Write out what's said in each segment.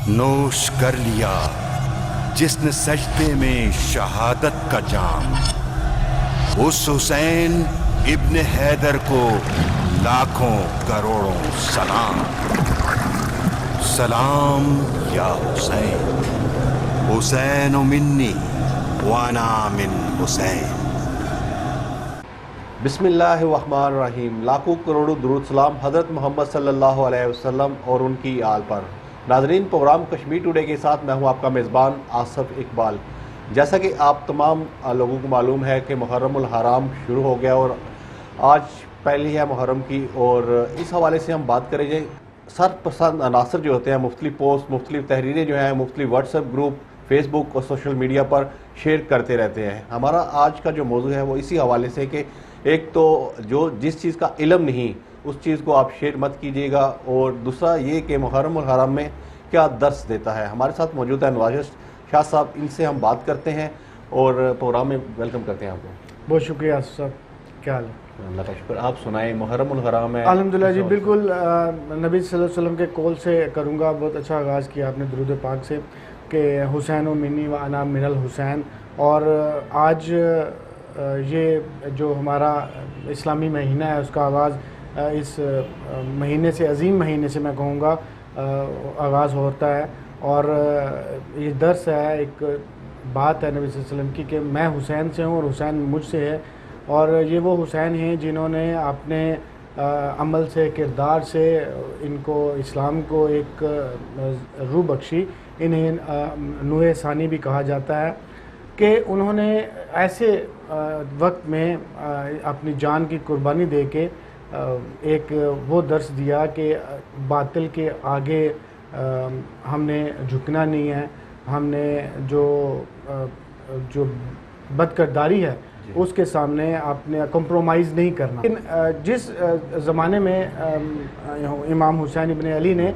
نوش کر لیا جس نے سجدے میں شہادت کا جام، اس حسین ابن حیدر کو لاکھوں کروڑوں سلام۔ سلام یا حسین، حسین منی وانا من حسین۔ بسم اللہ الرحمن الرحیم۔ لاکھوں کروڑوں درود سلام حضرت محمد صلی اللہ علیہ وسلم اور ان کی آل پر۔ ناظرین، پروگرام کشمیر ٹوڈے کے ساتھ میں ہوں آپ کا میزبان آصف اقبال۔ جیسا کہ آپ تمام لوگوں کو معلوم ہے کہ محرم الحرام شروع ہو گیا اور آج پہلی ہے محرم کی، اور اس حوالے سے ہم بات کریں گے سرپسند عناصر جو ہوتے ہیں مختلف پوسٹ، مختلف تحریریں جو ہیں مختلف واٹس ایپ گروپ، فیس بک اور سوشل میڈیا پر شیئر کرتے رہتے ہیں۔ ہمارا آج کا جو موضوع ہے وہ اسی حوالے سے کہ ایک تو جس چیز کا علم نہیں اس چیز کو آپ شیئر مت کیجیے گا، اور دوسرا یہ کہ محرم الحرام میں کیا درس دیتا ہے۔ ہمارے ساتھ موجود ہے نواز شاہ صاحب، ان سے ہم بات کرتے ہیں اور پروگرام میں ویلکم کرتے ہیں آپ کو۔ بہت شکریہ صاحب، کیا حال ہے؟ اللہ کا شکر۔ آپ سنائیں، محرم الحرام ہے۔ الحمدللہ جی، بالکل نبی صلی اللہ علیہ وسلم کے قول سے کروں گا۔ بہت اچھا آغاز کیا آپ نے درود پاک سے کہ حسین و منی و انا من الحسین۔ اور آج یہ جو ہمارا اسلامی مہینہ ہے اس کا آغاز اس مہینے سے، عظیم مہینے سے میں کہوں گا آغاز ہوتا ہے، اور یہ درس ہے، ایک بات ہے نبی صلی اللہ علیہ وسلم کی کہ میں حسین سے ہوں اور حسین مجھ سے ہے، اور یہ وہ حسین ہیں جنہوں نے اپنے عمل سے، کردار سے ان کو، اسلام کو ایک روح بخشی۔ انہیں نوح ثانی بھی کہا جاتا ہے کہ انہوں نے ایسے وقت میں اپنی جان کی قربانی دے کے ایک وہ درس دیا کہ باطل کے آگے ہم نے جھکنا نہیں ہے، ہم نے جو بد کرداری ہے اس کے سامنے اپنے کمپرومائز نہیں کرنا۔ لیکن جس زمانے میں امام حسین ابن علی نے،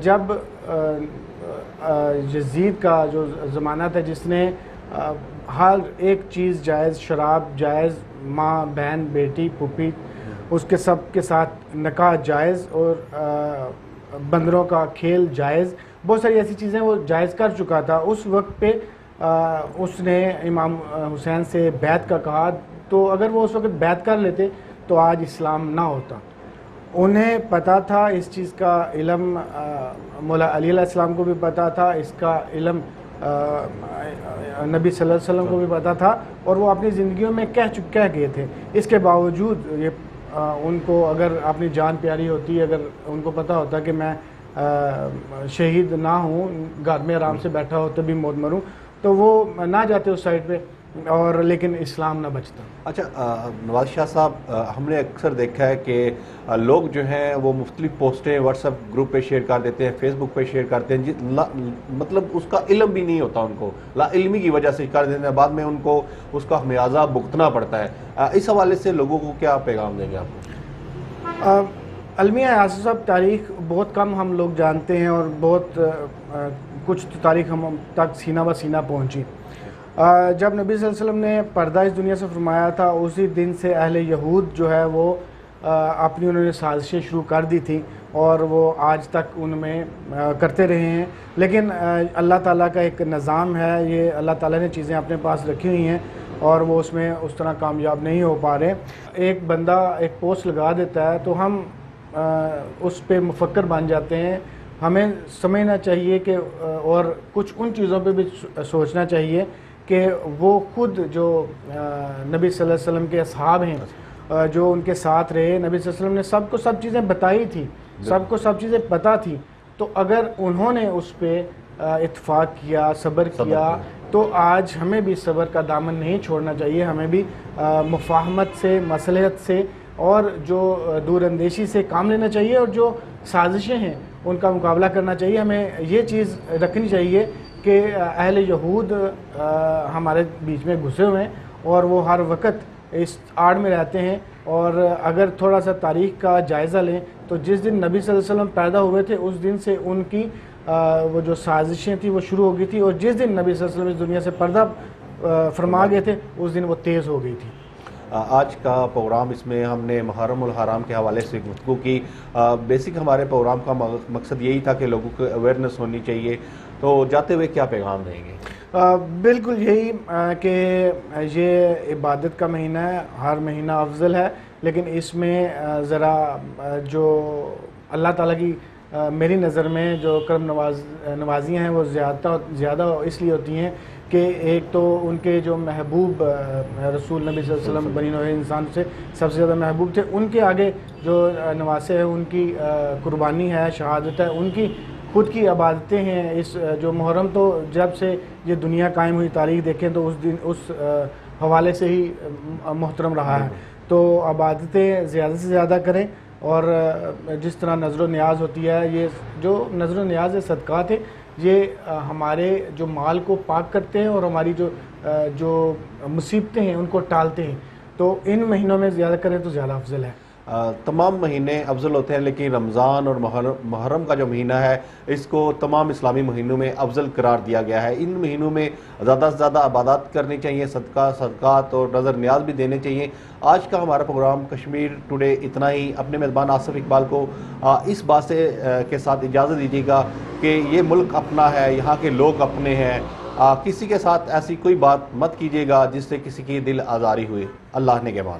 جب یزید کا جو زمانہ تھا جس نے ہر ایک چیز جائز، شراب جائز، ماں بہن بیٹی پھوپھی اس کے سب کے ساتھ نکاح جائز، اور بندروں کا کھیل جائز، بہت ساری ایسی چیزیں وہ جائز کر چکا تھا۔ اس وقت پہ اس نے امام حسین سے بیعت کا کہا، تو اگر وہ اس وقت بیعت کر لیتے تو آج اسلام نہ ہوتا۔ انہیں پتہ تھا اس چیز کا علم، مولا علی علیہ السلام کو بھی پتہ تھا، اس کا علم نبی صلی اللہ علیہ وسلم کو بھی پتہ تھا، اور وہ اپنی زندگیوں میں کہہ گئے تھے۔ اس کے باوجود یہ ان کو، اگر اپنی جان پیاری ہوتی، اگر ان کو پتہ ہوتا کہ میں شہید نہ ہوں، گھر میں آرام سے بیٹھا ہو تبھی موت مروں، تو وہ نہ جاتے اس سائٹ پہ، اور لیکن اسلام نہ بچتا۔ اچھا نواز شاہ صاحب، ہم نے اکثر دیکھا ہے کہ لوگ جو ہیں وہ مختلف پوسٹیں واٹس ایپ گروپ پہ شیئر کر دیتے ہیں، فیس بک پہ شیئر کرتے ہیں، مطلب اس کا علم بھی نہیں ہوتا ان کو، لا علمی کی وجہ سے کر دیتے ہیں، بعد میں ان کو اس کا خمیازہ بھگتنا پڑتا ہے۔ اس حوالے سے لوگوں کو کیا پیغام دیں گے آپ کو؟ المیہ آصف صاحب، تاریخ بہت کم ہم لوگ جانتے ہیں، اور بہت کچھ تاریخ ہم تک سینہ بہ سینہ پہنچی۔ جب نبی صلی اللہ علیہ وسلم نے پردہ اس دنیا سے فرمایا تھا، اسی دن سے اہل یہود جو ہے وہ اپنی انہوں نے سازشیں شروع کر دی تھیں، اور وہ آج تک ان میں کرتے رہے ہیں۔ لیکن اللہ تعالیٰ کا ایک نظام ہے، یہ اللہ تعالیٰ نے چیزیں اپنے پاس رکھی ہوئی ہیں، اور وہ اس میں اس طرح کامیاب نہیں ہو پا رہے۔ ایک بندہ ایک پوسٹ لگا دیتا ہے تو ہم اس پہ مفکر بن جاتے ہیں۔ ہمیں سمجھنا چاہیے کہ، اور کچھ ان چیزوں پہ بھی سوچنا چاہیے کہ وہ خود جو نبی صلی اللہ علیہ وسلم کے اصحاب ہیں، جو ان کے ساتھ رہے، نبی صلی اللہ علیہ وسلم نے سب کو سب چیزیں بتائی تھی، سب کو سب چیزیں پتہ تھی، تو اگر انہوں نے اس پہ اتفاق کیا، صبر کیا، تو آج ہمیں بھی صبر کا دامن نہیں چھوڑنا چاہیے۔ ہمیں بھی مفاہمت سے، مصلحت سے اور جو دور اندیشی سے کام لینا چاہیے، اور جو سازشیں ہیں ان کا مقابلہ کرنا چاہیے۔ ہمیں یہ چیز رکھنی چاہیے کہ اہل یہود ہمارے بیچ میں گھسے ہوئے ہیں، اور وہ ہر وقت اس آڑ میں رہتے ہیں، اور اگر تھوڑا سا تاریخ کا جائزہ لیں تو جس دن نبی صلی اللہ علیہ وسلم پیدا ہوئے تھے اس دن سے ان کی وہ جو سازشیں تھیں وہ شروع ہو گئی تھی، اور جس دن نبی صلی اللہ علیہ وسلم اس دنیا سے پردہ فرما گئے تھے اس دن وہ تیز ہو گئی تھی۔ آج کا پروگرام اس میں ہم نے محرم الحرام کے حوالے سے گفتگو کی. بیسک ہمارے پروگرام کا مقصد یہی تھا کہ لوگوں کو اویئرنیس ہونی چاہیے. تو جاتے ہوئے کیا پیغام دیں گے؟ بالکل یہی کہ یہ عبادت کا مہینہ ہے، ہر مہینہ افضل ہے، لیکن اس میں ذرا جو اللہ تعالیٰ کی میری نظر میں جو کرم نوازیاں ہیں وہ زیادہ اس لیے ہوتی ہیں کہ ایک تو ان کے جو محبوب رسول نبی صلی اللہ علیہ وسلم بنی نوع انسان سے سب سے زیادہ محبوب تھے، ان کے آگے جو نواسے ہیں، ان کی قربانی ہے، شہادت ہے، ان کی خود کی عبادتیں ہیں. اس جو محرم تو جب سے یہ دنیا قائم ہوئی تاریخ دیکھیں تو اس حوالے سے ہی محترم رہا ہے. تو عبادتیں زیادہ سے زیادہ کریں، اور جس طرح نظر و نیاز ہوتی ہے، یہ جو نظر و نیاز صدقات ہے، یہ ہمارے جو مال کو پاک کرتے ہیں اور ہماری جو مصیبتیں ہیں ان کو ٹالتے ہیں. تو ان مہینوں میں زیادہ کریں تو زیادہ افضل ہے. تمام مہینے افضل ہوتے ہیں، لیکن رمضان اور محرم کا جو مہینہ ہے اس کو تمام اسلامی مہینوں میں افضل قرار دیا گیا ہے. ان مہینوں میں زیادہ سے زیادہ عبادات کرنی چاہیے، صدقات اور نظر نیاز بھی دینے چاہیے. آج کا ہمارا پروگرام کشمیر ٹوڈے اتنا ہی. اپنے میزبان آصف اقبال کو اس بات کے ساتھ اجازت دیجیے گا کہ یہ ملک اپنا ہے، یہاں کے لوگ اپنے ہیں. کسی کے ساتھ ایسی کوئی بات مت کیجیے گا جس سے کسی کی دل آزاری ہوئی. اللہ نگہبان.